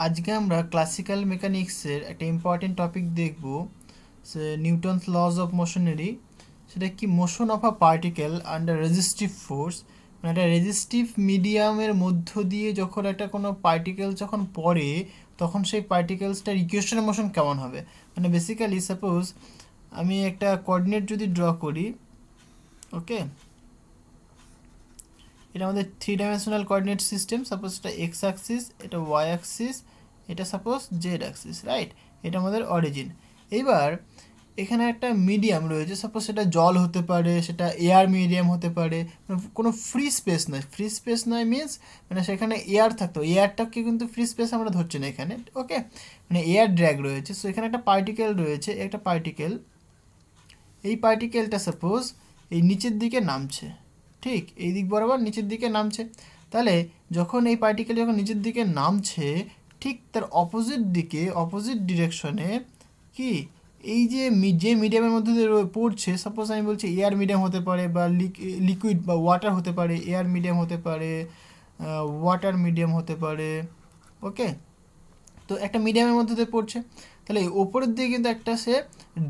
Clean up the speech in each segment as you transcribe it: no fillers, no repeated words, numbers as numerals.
আজকে আমরা ক্লাসিক্যাল মেকানিক্সের একটা ইম্পর্টেন্ট টপিক দেখব, সে নিউটনস লজ অফ মোশনেরই। সেটা কি, motion of a particle under resistive force. মানে একটা রেজিস্টিভ মিডিয়ামের মধ্য দিয়ে যখন একটা কোনো পার্টিকেল যখন পড়ে, তখন সেই পার্টিকেলসটার ইকুয়েশনের মোশন কেমন হবে। মানে বেসিক্যালি সাপোজ আমি একটা কোঅর্ডিনেট যদি ড্র করি, ওকে, এটা আমাদের 3 ডাইমেনশনাল কোঅর্ডিনেট সিস্টেম। সাপোজ এটা এক্স অ্যাক্সিস, এটা ওয়াই অ্যাক্সিস, এটা সাপোজ জেড অ্যাক্সিস, রাইট। এটা আমাদের অরিজিন। এইবার এখানে একটা মিডিয়াম রয়েছে, সাপোজ সেটা জল হতে পারে, সেটা এয়ার মিডিয়াম হতে পারে, কোনো ফ্রি স্পেস নয়। ফ্রি স্পেস নয় মিনস মানে সেখানে এয়ার থাকতো, এয়ারটাকে কিন্তু ফ্রি স্পেস আমরা ধরছি না এখানে, ওকে। মানে এয়ার ড্র্যাগ রয়েছে। সো এখানে একটা পার্টিকেল রয়েছে, একটা পার্টিকেল, এই পার্টিকেলটা সাপোজ এই নিচের দিকে নামছে, ঠিক এই দিক বরাবর নিচের দিকে নামছে। তাহলে যখন এই পার্টিকেল যখন নিচের দিকে নামছে, ঠিক তার অপোজিট দিকে, অপোজিট ডিরেকশনে কি এই যে যে মিডিয়ামের মধ্যে দিয়ে পড়ছে, সাপোজ আমি বলছি এয়ার মিডিয়াম হতে পারে, বা লিকুইড বা ওয়াটার হতে পারে, এয়ার মিডিয়াম হতে পারে, ওয়াটার মিডিয়াম হতে পারে, ওকে। তো একটা মিডিয়ামের মধ্যে দিয়ে পড়ছে, তাহলে ওপরের দিকে কিন্তু একটা সে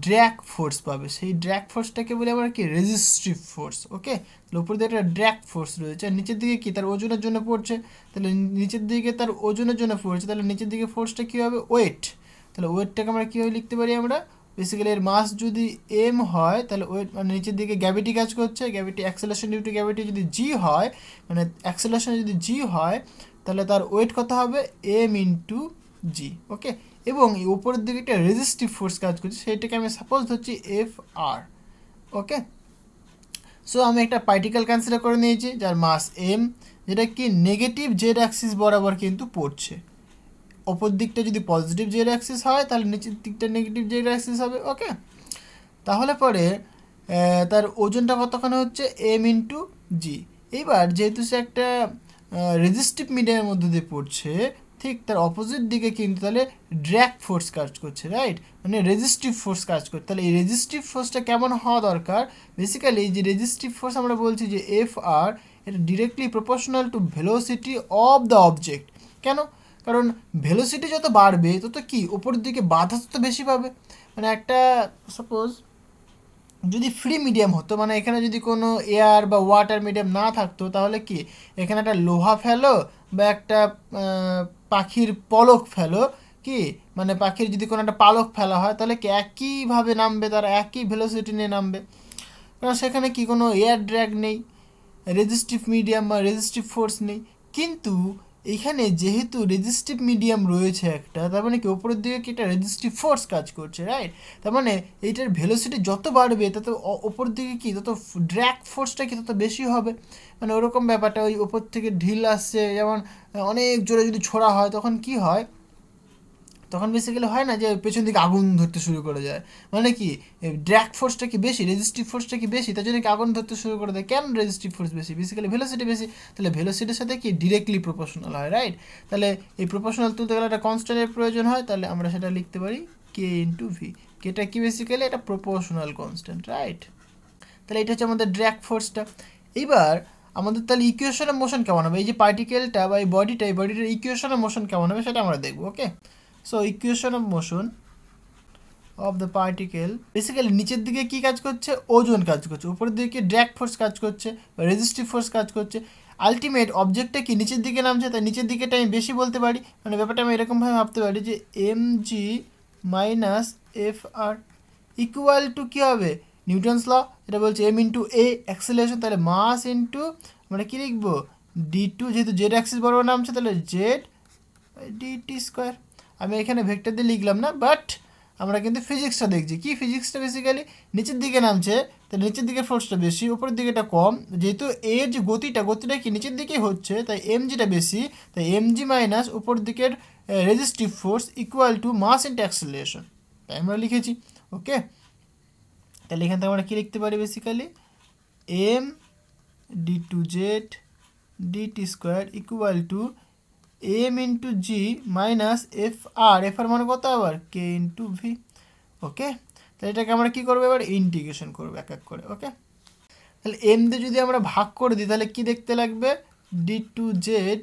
ড্র্যাগ ফোর্স পাবে। সেই ড্র্যাগ ফোর্সটাকে বলে আমরা কি, রেজিস্ট্রিভ ফোর্স, ওকে। তাহলে উপরের দিকে একটা ড্র্যাগ ফোর্স রয়েছে, আর নিচের দিকে কি, তার ওজনের জন্য পড়ছে। তাহলে নিচের দিকে তার ওজনের জন্য পড়ছে, তাহলে নিচের দিকে ফোর্সটা কী হবে, ওয়েট। তাহলে ওয়েটটাকে আমরা কীভাবে লিখতে পারি, আমরা বেসিক্যালি এর মাস যদি এম হয়, তাহলে ওয়েট মানে নিচের দিকে গ্র্যাভিটি কাজ করছে, gravity acceleration due to gravity যদি জি হয়, মানে অ্যাক্সেলারেশন যদি জি হয়, তাহলে তার ওয়েট কত হবে, এম ইন্টু জি, ওকে। এবং এই উপরের দিকে একটা রেজিস্টিভ ফোর্স কাজ করছে, সেইটাকে আমি সাপোজ ধরছি এফ আর, ওকে। সো আমি একটা পার্টিকেল কনসিডার করে নিয়েছি যার মাস এম, যেটা কি নেগেটিভ জেড অ্যাক্সিস বরাবর কিন্তু পড়ছে। ওপর দিকটা যদি পজিটিভ জেড অ্যাক্সিস হয়, তাহলে নিচের দিকটা নেগেটিভ জেড অ্যাক্সিস হবে, ওকে। তাহলে পরে তার ওজনটা কতখানি হচ্ছে, এম ইন্টু জি। এইবার যেহেতু সে একটা রেজিস্টিভ মিডিয়ামের মধ্যে দিয়ে পড়ছে, ঠিক তার অপোজিট দিকে কিন্তু তাহলে ড্র্যাগ ফোর্স কাজ করছে, রাইট, মানে রেজিস্টিভ ফোর্স কাজ করছে। তাহলে এই রেজিস্টিভ ফোর্সটা কেমন হওয়া দরকার, বেসিক্যালি এই যে রেজিস্টিভ ফোর্স আমরা বলছি যে এফ আর, এটা directly proportional to velocity of the object. কেন? কারণ ভেলোসিটি যত বাড়বে তত কি উপরের দিকে বাধা তত বেশি পাবে। মানে একটা সাপোজ যদি ফ্রি মিডিয়াম হতো, মানে এখানে যদি কোনো এয়ার বা ওয়াটার মিডিয়াম না থাকতো, তাহলে কি এখানে একটা লোহা ফেলো বা একটা পাখির পলক ফেলো, কি মানে পাখির যদি কোনো একটা পালক ফেলা হয়, তাহলে কি একইভাবে নামবে, তারা একই ভেলোসিটি নিয়ে নামবে, কারণ সেখানে কি কোনো এয়ার ড্র্যাগ নেই, রেজিস্টিভ মিডিয়াম বা রেজিস্টিভ ফোর্স নেই। কিন্তু এইখানে যেহেতু রেজিস্টিভ মিডিয়াম রয়েছে একটা, তার মানে কি ওপরের দিকে কি একটা রেজিস্টিভ ফোর্স কাজ করছে, রাইট। তার মানে এইটার ভেলোসিটি যত বাড়বে তত ওপর দিকে কি তত ড্র্যাগ ফোর্সটা কি তত বেশি হবে। মানে ওরকম ব্যাপারটা, ওই ওপর থেকে ঢিল আসছে, যেমন অনেক জোরে যদি ছোড়া হয়, তখন কি হয়, তখন বেসিক্যালি হয় না যে পেছন দিকে আগুন ধরতে শুরু করে যায়। মানে কি ড্র্যাগ ফোর্সটা কি বেশি, রেজিস্টিভ ফোর্সটা কি বেশি, তার জন্য কি আগুন ধরতে শুরু করে দেয়। কেন রেজিস্টিভ ফোর্স বেশি, বেসিক্যালি ভেলোসিটি বেশি। তাহলে ভেলোসিটির সাথে কি ডিরেক্টলি প্রপোর্শনাল হয়, রাইট। তাহলে এই প্রপোর্শনাল তুলতে গেলে একটা কনস্ট্যান্টের প্রয়োজন হয়, তাহলে আমরা সেটা লিখতে পারি কে ইন্টু ভি। কেটা কি বেসিক্যালি এটা প্রপোর্শনাল কনস্ট্যান্ট, রাইট। তাহলে এটা হচ্ছে আমাদের ড্র্যাগ ফোর্সটা। এইবার আমাদের তাহলে ইকুয়েশনের মোশন কেমন হবে, এই যে পার্টিকেলটা বা এই বডিটা, এই বডিটার ইকুয়েশনের মোশন কেমন হবে সেটা আমরা দেখবো, okay. So equation of motion of the particle, basically নিচের দিকে কি কাজ করছে, ওজন কাজ করছে, উপরের দিকে ড্র্যাগ ফোর্স কাজ করছে বা রেজিস্টিভ ফোর্স কাজ করছে। আলটিমেট অবজেক্টটা কি নিচের দিকে নামছে, তাই নিচের দিকেটা আমি বেশি বলতে পারি। মানে ব্যাপারটা আমি এরকমভাবে ভাবতে পারি যে M G minus F R equal to কী হবে, নিউটনস ল, এটা বলছে এম ইন্টু এ অ্যাক্সেলারেশন, তাহলে মাস ইন্টু মানে কী লিখবো, ডি টু, যেহেতু জেড অ্যাক্সিস বরাবর নামছে, তাহলে জেড ডি টি স্কোয়ার। আমি এখানে ভেক্টর দিয়ে লিখলাম না, বাট আমরা কিন্তু ফিজিক্সটা দেখছি। কি ফিজিক্সটা বেসিক্যালি নিচের দিকে নামছে, তাই নিচের দিকের ফোর্সটা বেশি, উপরের দিকেটা কম। যেহেতু এর যে গতিটা কি নিচের দিকেই হচ্ছে, তাই এম জিটা বেশি, তাই এম জি মাইনাস উপর দিকের resistive force equal to mass into acceleration, তাই আমরা লিখেছি, ওকে। তাহলে এখান থেকে আমরা কী লিখতে পারি, basically m d two z d t square equal to m into g minus F r, f r মানে কত আবার, কে ইন্টু ভি, ওকে। তাহলে এটাকে আমরা কী করবো, এবার ইন্টিগ্রেশন করবো এক এক করে, ওকে। তাহলে এম দিয়ে যদি আমরা ভাগ করে দিই, তাহলে কী দেখতে লাগবে, d two z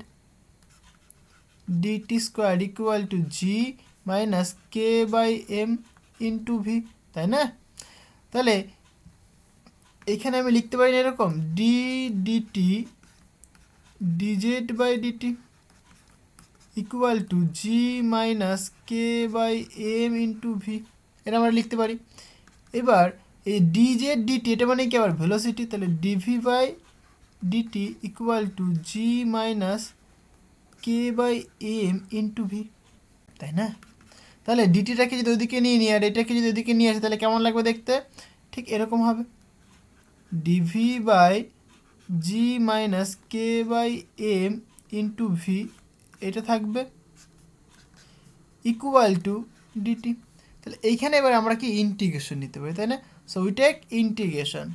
dt square equal to g minus k by m into v, তাই না? তাহলে এখানে আমি লিখতে পারি না এরকম d dt dz by dt equal to g minus k by m into v, এটা আমরা লিখতে পারি। এবার এই ডিজেড ডিটি এটা মানে কি আবার ভেলোসিটি, তাহলে dv by dt equal to g minus k by m into v, তাই না? তাহলে ডিটিটাকে যদি ওইদিকে নিয়ে নিই আর এটাকে যদি ওইদিকে নিয়ে আসি তাহলে কেমন লাগবে দেখতে? ঠিক এরকম হবে, dv by g minus k by m into v, এটা থাকবে ইকুয়াল টু ডিটি। তাহলে এইখানে এবার আমরা কি ইন্টিগ্রেশন নিতে পারি, তাই না? So we take integration.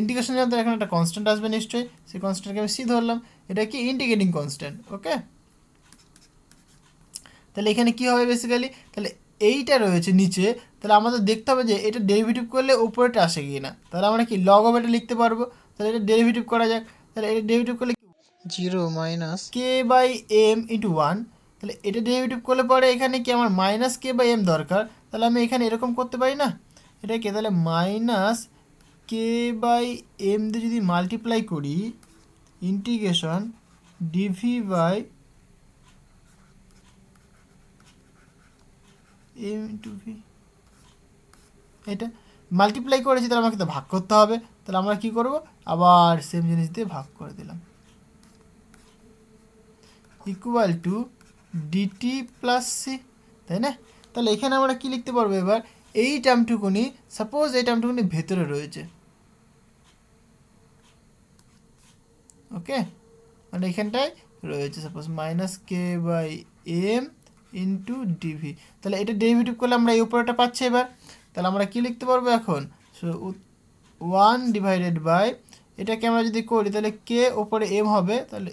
Integration জানতে এখানে একটা কনস্ট্যান্ট আসবে নিশ্চয়ই, সেই কনস্ট্যান্টকে আমি সি ধরলাম, এটা কি ইন্টিগ্রেটিং কনস্ট্যান্ট। ওকে, তাহলে এখানে কি হবে বেসিক্যালি, তাহলে এইটা রয়েছে নিচে, তাহলে আমাদের দেখতে হবে যে এটা ডেরিভেটিভ করলে উপরেটা আসে কি না। তাহলে আমরা কি লগ অফ এটা লিখতে পারবো, তাহলে এটা ডেরিভেটিভ করা যাক। তাহলে এটা ডেরিভেটিভ করলে 0 minus k by m into 1, তাহলে এটা ডেরিভেটিভ করলে পরে এখানে কি আমার মাইনাস কে বাই এম দরকার, তাহলে আমি এখানে এরকম করতে পারি না এটাকে, তাহলে মাইনাস কে বাই এম দিয়ে যদি মাল্টিপ্লাই করি integration dv by m into v, এটা মাল্টিপ্লাই করেছি তাহলে আমাকে তো ভাগ করতে হবে, তাহলে আমরা কি করব, আবার সেম জিনিস দিয়ে ভাগ করে দিলাম equal to dt plus c, তাই না? তাহলে এখানে আমরা কি লিখতে পারবো এবার, এই টার্মটুকুনি সাপোজ এই টার্মটুকুনি ভেতরে রয়েছে, ওকে, মানে এখানটায় রয়েছে suppose minus k by m into dv, তাহলে এটা ডেরিভেটিভ করলে আমরা এই উপরেটা পাচ্ছি। এবার তাহলে আমরা কি লিখতে পারবো এখন, সো 1 ডিভাইডেড বাই এটাকে আমরা যদি করি তাহলে কে ওপরে এম হবে, তাহলে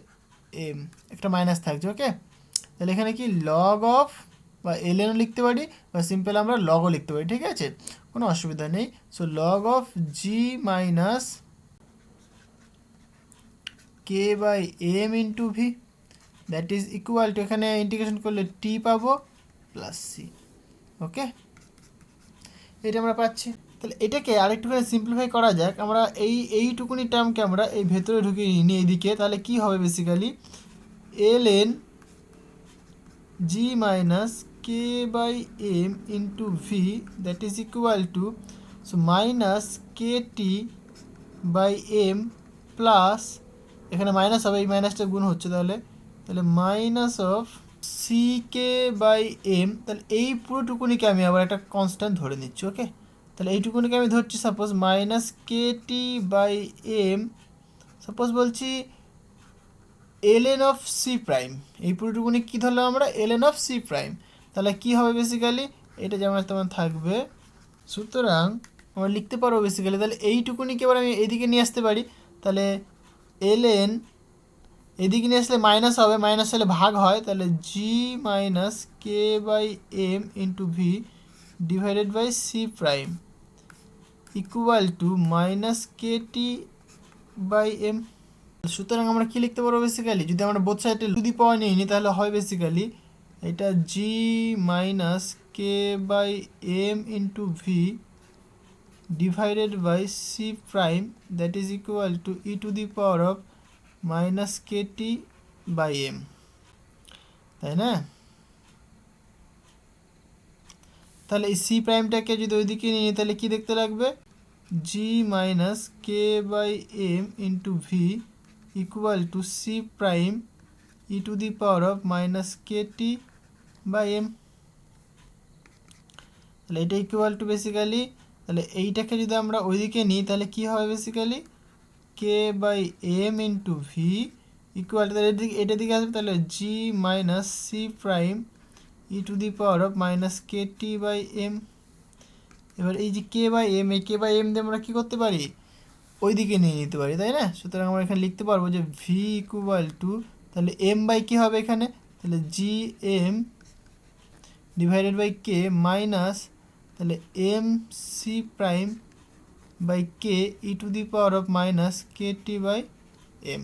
এম একটা মাইনাস থাকছে। ওকে, তাহলে এখানে কি লগ অফ বা এলএনও লিখতে পারি বা সিম্পল আমরা লগও লিখতে পারি, ঠিক আছে, কোনো অসুবিধা নেই। So log of g minus k by m into v that is equal to, এখানে ইন্টিগ্রেশন করলে টি পাবো প্লাস সি। ওকে, এটা আমরা পাচ্ছি। তাহলে এটাকে আরেকটুখানি সিম্পলিফাই করা যাক, আমরা এইটুকুনি টার্মকে আমরা এই ভেতরে ঢুকিয়ে নিই এইদিকে, তাহলে কি হবে basically l n g minus k by m into v that is equal to, so minus k t by m plus, এখানে মাইনাস হবে, এই মাইনাসটা গুণ হচ্ছে, তাহলে minus of c k by m, তাহলে এই পুরোটুকুনিকে আমি আবার একটা কনস্ট্যান্ট ধরে নিচ্ছি। ওকে, তাহলে এইটুকুনিকে আমি ধরছি suppose minus k t by m, suppose বলছি l n of c prime, এই পুরোটুকুনি কী ধরলাম আমরা, l n of c prime. তাহলে কী হবে বেসিক্যালি, এটা যেমন তেমন থাকবে, সুতরাং আমরা লিখতে পারবো বেসিক্যালি, তাহলে এইটুকুনিকে এবার আমি এইদিকে নিয়ে আসতে পারি, তাহলে এল এন এদিকে নিয়ে আসলে মাইনাস হবে, মাইনাস হলে ভাগ হয়, তাহলে g minus k by m into v divided by c prime equal to minus k t by m. সুতরাং আমরা কি লিখতে পারবো বেসিক্যালি, যদি আমরা বোথ সাইডে টু দি পাওয়ার নিই তাহলে হয় বেসিক্যালি এটা g minus k by m into v divided by c prime that is equal to e to the power of minus k t by m, তাই না? তাহলে এই সি প্রাইমটাকে যদি ওইদিকে নিয়ে নিই তাহলে কী দেখতে লাগবে, g minus k by m into v equal to c prime e to the power of minus k t by m, তাহলে এটা ইকুয়াল টু বেসিক্যালি, তাহলে এইটাকে যদি আমরা ওইদিকে নিই তাহলে কী হবে basically k by m into v equal, তাহলে এটার দিকে আসবে, তাহলে g minus c prime e to the power of minus k t by m. এবার এই যে কে বাই এম, এই কে বাই এম দিয়ে আমরা কী করতে পারি, ওই দিকে নিয়ে নিতে পারি, তাই না? সুতরাং আমরা এখানে লিখতে পারবো যে ভি ইকুয়াল টু, তাহলে এম বাই কী হবে এখানে, তাহলে g m divided by k minus, তাহলে m c prime by k e to the power of minus k t by m.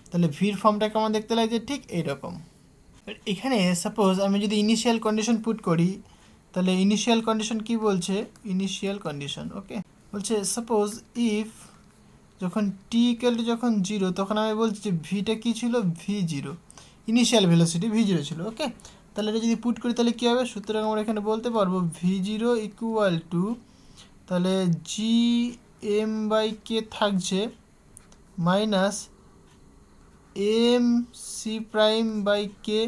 তাহলে ভির ফর্মটা কেমন দেখতে লাগছে, ঠিক এইরকম। এখানে সাপোজ আমি যদি ইনিশিয়াল কন্ডিশন পুট করি, তাহলে ইনিশিয়াল কন্ডিশন কি বলছে, ইনিশিয়াল কন্ডিশন ওকে বলছে সাপোজ ইফ যখন টি ইকুয়াল টু যখন 0, তখন আমি বলছি যে ভিটা কী ছিল, v0, ইনিশিয়াল ভেলোসিটি v0 ছিল। ওকে, তাহলে এটা যদি পুট করি তাহলে কী হবে, সুতরাং আমরা এখানে বলতে পারবো v0 ইকুয়াল টু, তাহলে জি এম বাই কে থাকছে minus m c prime by k,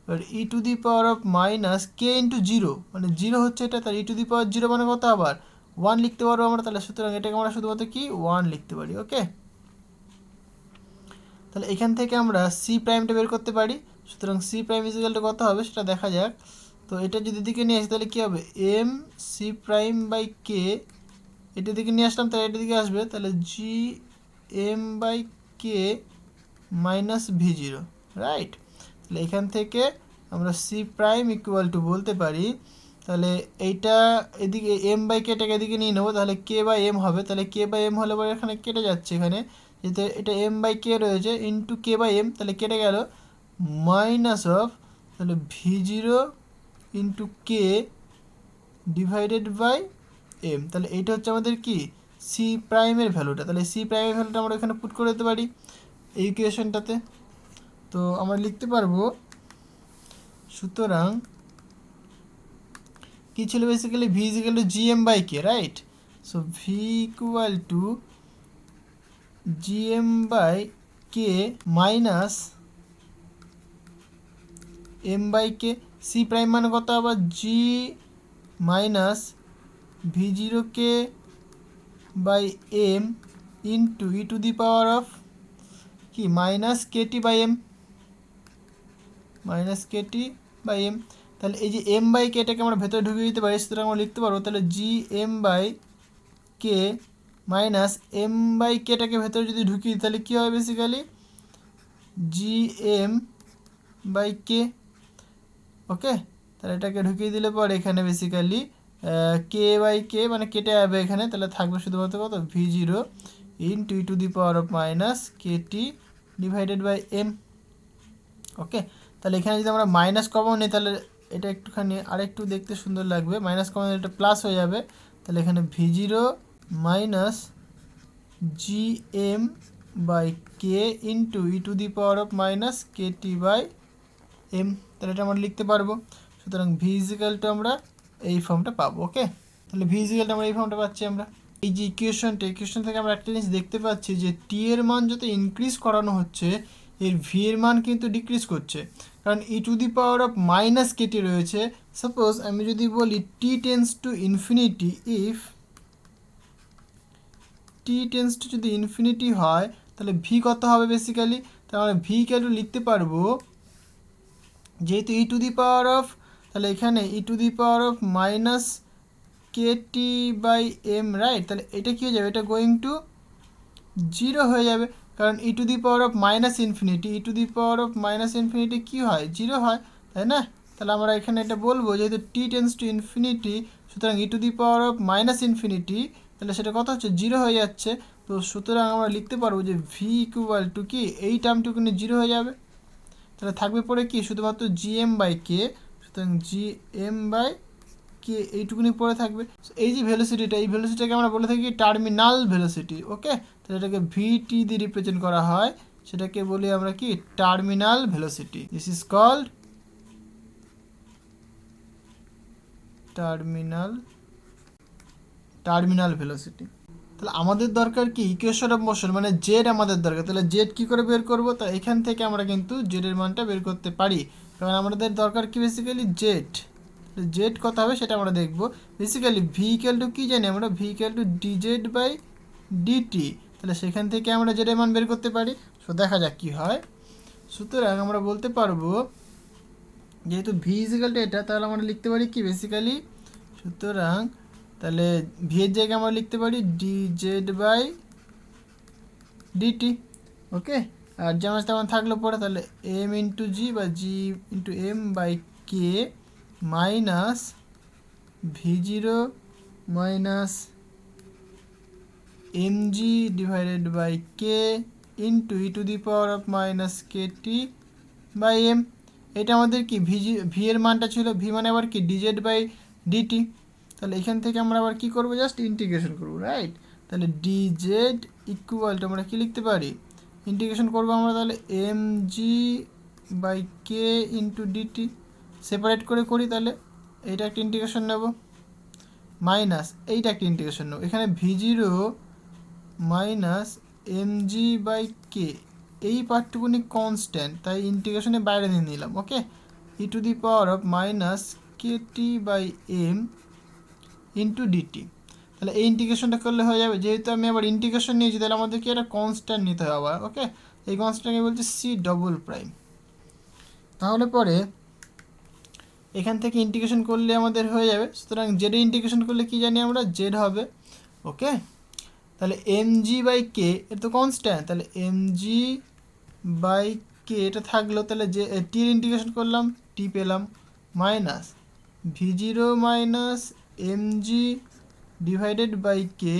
এবার e to the power of minus k into 0, মানে 0 হচ্ছে এটা, তাহলে ই টু দি পাওয়ার 0 মানে কত, আবার 1 লিখতে পারবো আমরা, তাহলে সুতরাং এটাকে আমরা শুধুমাত্র কি 1 লিখতে পারি। ওকে, তাহলে এখান থেকে আমরা সি প্রাইমটা বের করতে পারি, সুতরাং সি প্রাইম ইজিক্যালটা কত হবে সেটা দেখা যাক। তো এটা যদি দিকে নিয়ে আসি তাহলে কী হবে, m c prime by k, এটার দিকে নিয়ে আসলাম তাহলে এটার দিকে আসবে, তাহলে g m by k minus v0, right. তাহলে এখান থেকে আমরা সি প্রাইম ইকুয়াল টু বলতে পারি, তাহলে এইটা এদিকে এম বাই কেটাকে এদিকে নিয়ে নেবো, তাহলে কে বাই এম হবে, তাহলে কে বাই এম হলে পরে এখানে কেটে যাচ্ছে, এখানে যেহেতু এটা এম বাই কে রয়েছে ইন্টু কে বাই এম, তাহলে কেটে গেল মাইনাস অফ, তাহলে v0 into k divided by m, তাহলে এইটা হচ্ছে আমাদের কি সি প্রাইমের ভ্যালুটা, তাহলে সি প্রাইমের ভ্যালুটা আমরা এখানে পুট করে দিতে পারি এই ইকুয়েশনটাতে। তো আমরা লিখতে পারবো, সুতরাং কি ছিল basically, v is equal to g m by k, right. So v equal to g m by k minus m by k, c prime মানে কত আবার g minus v0 k by m into e to the power of কি minus Katie by m, minus Katie by m, তাহলে এই যে M by কেটাকে আমরা ভেতরে ঢুকিয়ে দিতে পারি, সুতরাং আমরা লিখতে পারবো তাহলে g m by k minus m by কেটাকে ভেতরে যদি ঢুকিয়ে দিই তাহলে কী হবে basically g m by k. Okay, তাহলে এটাকে ঢুকিয়ে দিলে পরে এখানে বেসিক্যালি কে বাই কে মানে কেটে যাবে এখানে, তাহলে থাকবে শুধুমাত্র কত v0 into e to the power of minus k t divided by m. Okay, তাহলে এখানে যদি আমরা মাইনাস কমন নিই তাহলে এটা একটুখানি আরেকটু দেখতে সুন্দর লাগবে, মাইনাস কমন এটা প্লাস হয়ে যাবে, তাহলে এখানে v0 minus g m by k into e to the power of minus Katie by m, তাহলে এটা আমরা লিখতে পারবো। সুতরাং ভি ইজিক্যালটা আমরা এই ফর্মটা পাবো। ওকে, তাহলে ভি ইজিক্যালটা আমরা এই ফর্মটা পাচ্ছি আমরা। এই যে ইকুয়েশন থেকে আমরা একটা জিনিস দেখতে পাচ্ছি যে টি এর মান যত ইনক্রিজ করানো হচ্ছে এর ভি এর মান কিন্তু ডিক্রিজ করছে, কারণ e to the power of minus k t রয়েছে। সাপোজ আমি যদি বলি t tends to infinity, if t tends to যদি ইনফিনিটি হয় তাহলে ভি কত হবে বেসিক্যালি, তাহলে আমরা ভি ক্যালু লিখতে পারবো, যেহেতু ই টু দি পাওয়ার অফ, তাহলে এখানে e to the power of minus Katie by m, right. তাহলে এটা কী হয়ে যাবে, এটা গোয়িং টু 0 হয়ে যাবে, কারণ e to the power of minus infinity, e to the power of minus infinity কী হয়, 0 হয়, তাই না। তাহলে আমরা এখানে এটা বলবো যেহেতু টি টেন্স টু ইনফিনিটি, সুতরাং e to the power of minus infinity, তাহলে সেটা কত হচ্ছে 0 হয়ে যাচ্ছে। তো সুতরাং আমরা লিখতে পারবো যে ভি ইকুয়াল টু কি এই টার্মটুকু 0 হয়ে যাবে, তাহলে থাকবে পরে কি শুধুমাত্র জি এম বাই কে, সুতরাং জি এম বাই কে এইটুকুনি পরে থাকবে। এই যে ভেলোসিটিটা, এই ভেলোসিটিটাকে আমরা বলে থাকি টার্মিনাল ভেলোসিটি। ওকে, তাহলে এটাকে ভিটি দিয়ে রিপ্রেজেন্ট করা হয়, সেটাকে বলি আমরা কি terminal velocity. This is called terminal velocity. তাহলে আমাদের দরকার কি ইকুয়েশন অফ মোশন, মানে জেড আমাদের দরকার। তাহলে জেড কী করে বের করবো, তা এখান থেকে আমরা কিন্তু জেডের মানটা বের করতে পারি, কারণ আমাদের দরকার কি বেসিক্যালি জেড। জেড কত হবে সেটা আমরা দেখব। বেসিক্যালি ভি ইকুয়াল টু কী জানি আমরা, v equal to dz by dt, তাহলে সেখান থেকে আমরা জেডের মান বের করতে পারি। সো দেখা যাক কী হয়। সুতরাং আমরা বলতে পারবো যেহেতু ভি ইকুয়াল টু এটা, তাহলে আমরা লিখতে পারি কি বেসিক্যালি, সুতরাং তাহলে ভি এর জায়গায় আমরা লিখতে পারি ডিজেড বাই ডিটি। ওকে, আর যেমন তেমন থাকলো পরে, তাহলে এম ইন্টু জি বা g into m by k minus v0 minus mg divided by k into e to the power of minus Katie by m. এটা আমাদের কি ভি এর মানটা ছিল, ভি মানে আবার কি ডিজেড বাই ডিটি। তাহলে এখান থেকে আমরা আবার কি করব, জাস্ট ইন্টিগ্রেশন করব, রাইট। তাহলে ডিজেড ইকুয়াল টু আমরা কি লিখতে পারি, ইন্টিগ্রেশন করব আমরা তাহলে m g by k into dt, separate করে করি। তাহলে এইটা একটা ইন্টিগ্রেশন নেব, মাইনাস এইটা একটা ইন্টিগ্রেশন নেব, এখানে v zero minus m g by k, এই পার্টটুকুনি কনস্ট্যান্ট, তাই ইন্টিগ্রেশনে বাইরে নিয়ে নিলাম। Okay, e to the power of minus k t by m into d t. তাহলে এই ইন্টিগ্রেশনটা করলে হয়ে যাবে, যেহেতু আমি আবার ইন্টিগ্রেশন নিয়েছি তাহলে আমাদেরকে একটা কনস্ট্যান্ট নিতে হবে আবার। ওকে, এই কনস্ট্যান্টকে বলছে সি ডবল প্রাইম। তাহলে পরে এখান থেকে ইন্টিগ্রেশন করলে আমাদের হয়ে যাবে, সুতরাং জেডে ইন্টিগ্রেশন করলে কি জানি আমরা, জেড হবে। ওকে, তাহলে এম জি বাই কে এটা তো কনস্ট্যান্ট, তাহলে এম জি বাই কে এটা থাকলো, তাহলে যে টির ইন্টিগ্রেশন করলাম টি পেলাম, minus v zero minus m g divided by k,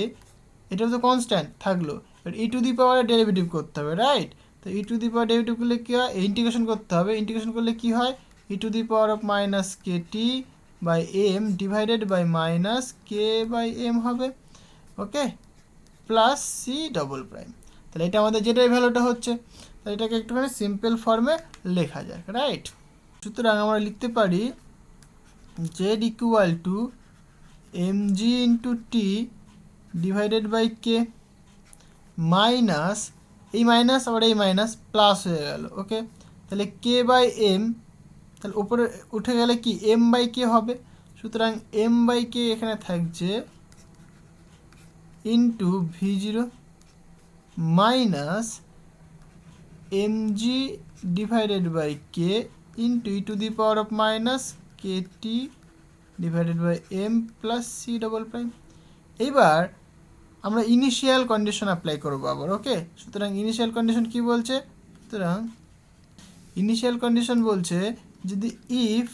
এটা তো কনস্ট্যান্ট থাকলো, ই টু দি পাওয়ারে ডেরিভেটিভ করতে হবে, রাইট। তো ই টু দি পাওয়ার ডেরিভেটিভ করলে কী হয়, ইন্টিগ্রেশন করতে হবে, ইন্টিগ্রেশন করলে কী হয়, e to the power of minus k t by m divided by minus k by m হবে। Okay, plus c double prime. তাহলে এটা আমাদের যেটাই ভ্যালুটা হচ্ছে, তাহলে এটাকে একটুখানি সিম্পল ফর্মে লেখা যায়, রাইট। সুতরাং আমরা লিখতে পারি z equal to m g into t divided by k minus এই মাইনাস আবার এই মাইনাস প্লাস হয়ে গেল। ওকে, তাহলে কে বাই এম, তাহলে উপরে উঠে গেলে কি এম বাই কে হবে, সুতরাং এম বাই কে এখানে থাকছে into v zero minus m g divided by k into e to the power of minus k t divided by m plus c double prime. এইবার আমরা ইনিশিয়াল কন্ডিশন অ্যাপ্লাই করবো আবার। ওকে, সুতরাং initial condition কি বলছে, সুতরাং ইনিশিয়াল কন্ডিশন বলছে যদি ইফ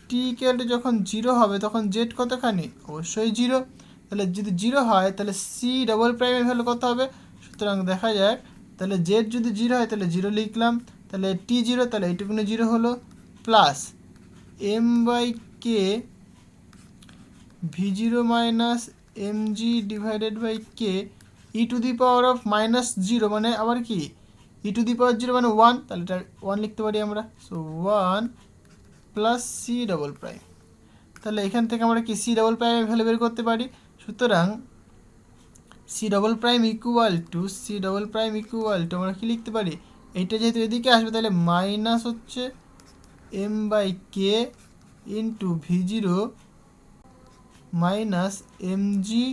টি ইকুয়াল টু যখন জিরো হবে তখন জেড কতখানি, অবশ্যই জিরো। তাহলে যদি জিরো হয় তাহলে সি ডবল প্রাইমের ভ্যালু কত হবে, সুতরাং দেখা যাক, তাহলে জেড যদি জিরো হয় তাহলে জিরো লিখলাম, তাহলে টি জিরো, তাহলে এইটুকুনি জিরো হলো, plus m by k v zero minus m g divided by k e to the power of minus zero মানে আবার কি e to the power zero মানে ওয়ান, তাহলে এটা ওয়ান লিখতে পারি আমরা, so one plus c double prime. তাহলে এখান থেকে আমরা কি সি ডবল প্রাইমের ভ্যালু বের করতে পারি, সুতরাং c double prime equal to আমরা কি লিখতে পারি, এইটা যেহেতু এদিকে আসবে তাহলে মাইনাস হচ্ছে m by k into v zero minus m g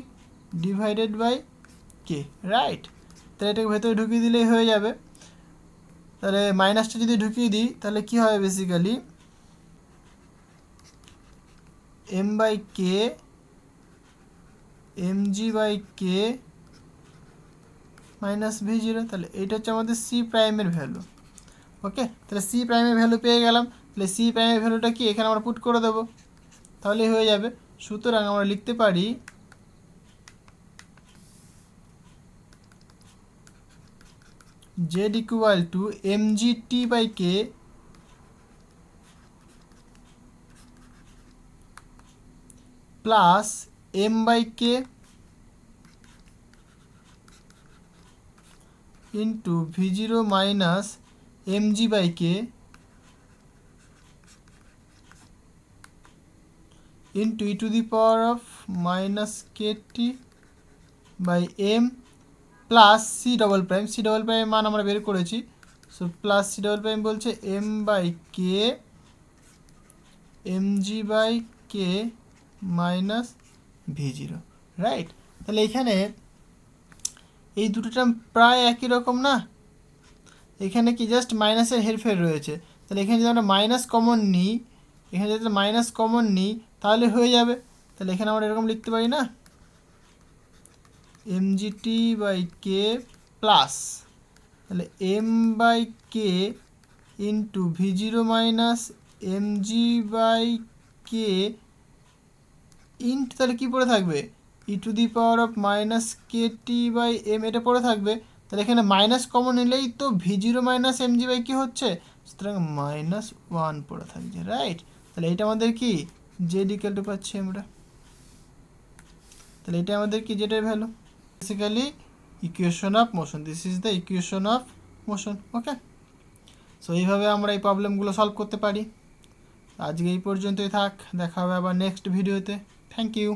divided by k, right. তাহলে এটাকে ভেতরে ঢুকিয়ে দিলেই হয়ে যাবে। তাহলে মাইনাসটা যদি ঢুকিয়ে দিই তাহলে কি হবে, basically m by k m g by k minus v zero, তাহলে এইটা হচ্ছে আমাদের সি প্রাইমের ভ্যালু। ওকে, তাহলে সি প্রাইমের ভ্যালু পেয়ে গেলাম, তাহলে সি প্রাইমের ভ্যালুটা কি এখানে আমরা পুট করে দেবো, তাহলে হয়ে যাবে। সুতরাং আমরা লিখতে পারি z equal to m g t by k plus m by k into v zero minus m g by k into e to the power of minus k t by m plus c double prime মান আমরা বের করেছি, so plus c double prime বলছে m by k m g by k minus v zero, right. তাহলে এখানে এই দুটো term প্রায় একই রকম না, এখানে কি জাস্ট মাইনাসের হেরফের রয়েছে, তাহলে এখানে যদি আমরা মাইনাস কমন নিই, এখানে যদি মাইনাস কমন নিই তাহলে হয়ে যাবে। তাহলে এখানে আমরা এরকম লিখতে পারি না, m g t by k plus তাহলে m by k into v zero minus m g by k into তাহলে কী পড়ে থাকবে e to the power of minus k t by m, এটা পড়ে থাকবে। তাহলে এখানে মাইনাস কমন নিলেই তো v zero minus m g by k হচ্ছে, সুতরাং -1 পড়ে থাকছে, রাইট। তাহলে এটা আমাদের কি জেড ইকুয়াল টু পাচ্ছি আমরা, তাহলে এটা আমাদের কি জেডের value, basically equation of motion, this is the equation of motion. Okay, so এইভাবে আমরা এই প্রবলেমগুলো সলভ করতে পারি। আজকে এই পর্যন্তই থাক, দেখা হবে আবার নেক্সট ভিডিওতে। Thank you.